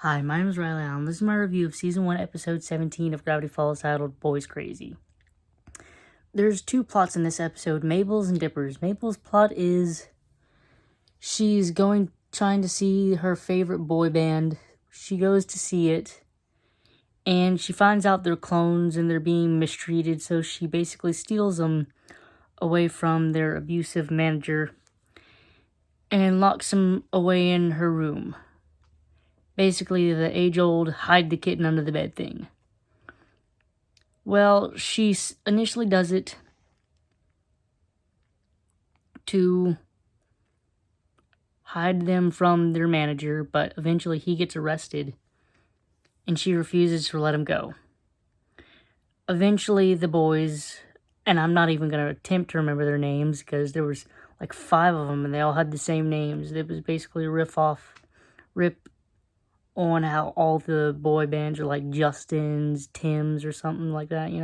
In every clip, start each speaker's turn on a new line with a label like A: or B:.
A: Hi, my name is Riley Allen. This is my review of Season 1, Episode 17 of Gravity Falls, titled Boyz Crazy. There's two plots in this episode, Mabel's and Dipper's. Mabel's plot is she's trying to see her favorite boy band. She goes to see it, and she finds out they're clones and they're being mistreated, so she basically steals them away from their abusive manager and locks them away in her room. Basically, the age-old hide the kitten under the bed thing. Well, she initially does it to hide them from their manager, but eventually he gets arrested, and she refuses to let him go. Eventually, the boys, and I'm not even going to attempt to remember their names, because there was like 5 of them, and they all had the same names. It was basically a rip on how all the boy bands are like Justin's, Tim's, or something like that, you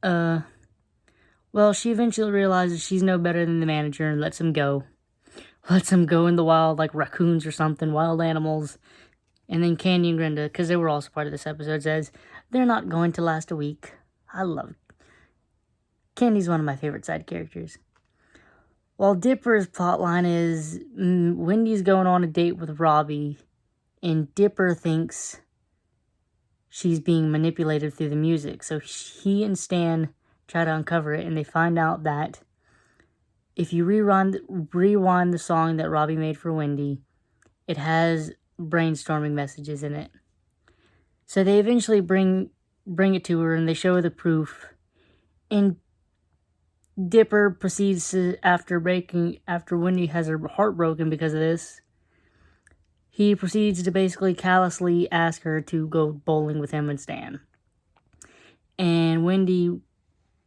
A: know? Well, she eventually realizes she's no better than the manager and lets him go. Lets him go in the wild, like raccoons or something, wild animals. And then Candy and Brenda, because they were also part of this episode, says, they're not going to last a week. I love it. Candy's one of my favorite side characters. While Dipper's plotline is Wendy's going on a date with Robbie, and Dipper thinks she's being manipulated through the music. So he and Stan try to uncover it, and they find out that if you rewind the song that Robbie made for Wendy, it has brainstorming messages in it. So they eventually bring it to her, and they show her the proof. And Dipper proceeds to, after Wendy has her heart broken because of this, he proceeds to basically callously ask her to go bowling with him and Stan. And Wendy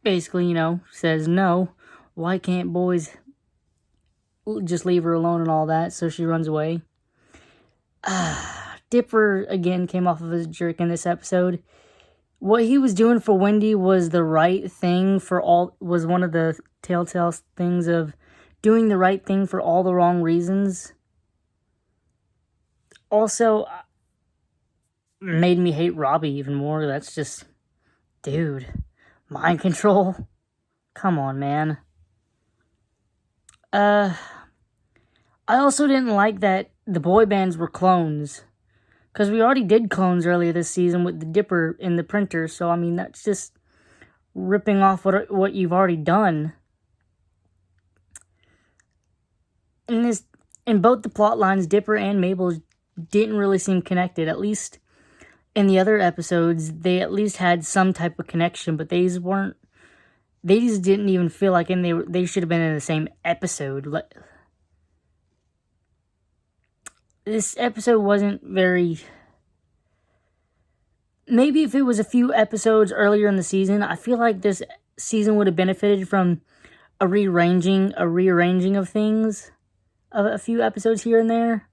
A: basically, says no. Why can't boys just leave her alone and all that? So she runs away. Dipper, again, came off of his jerk in this episode. What he was doing for Wendy was the right thing was one of the telltale things of doing the right thing for all the wrong reasons. Also, made me hate Robbie even more. That's just, dude, mind control? Come on, man. I also didn't like that the boy bands were clones. Because we already did clones earlier this season with the Dipper in the printer. So, I mean, that's just ripping off what you've already done. In both the plot lines, Dipper and Mabel didn't really seem connected. At least in the other episodes, they at least had some type of connection. But they just didn't even feel like they should have been in the same episode. This episode wasn't very... Maybe if it was a few episodes earlier in the season, I feel like this season would have benefited from a rearranging of things. Of a few episodes here and there.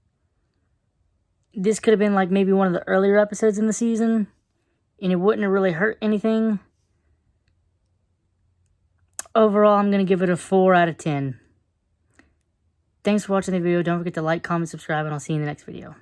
A: This could have been like maybe one of the earlier episodes in the season. And it wouldn't have really hurt anything. Overall, I'm going to give it a 4 out of 10. Thanks for watching the video. Don't forget to like, comment, subscribe, and I'll see you in the next video.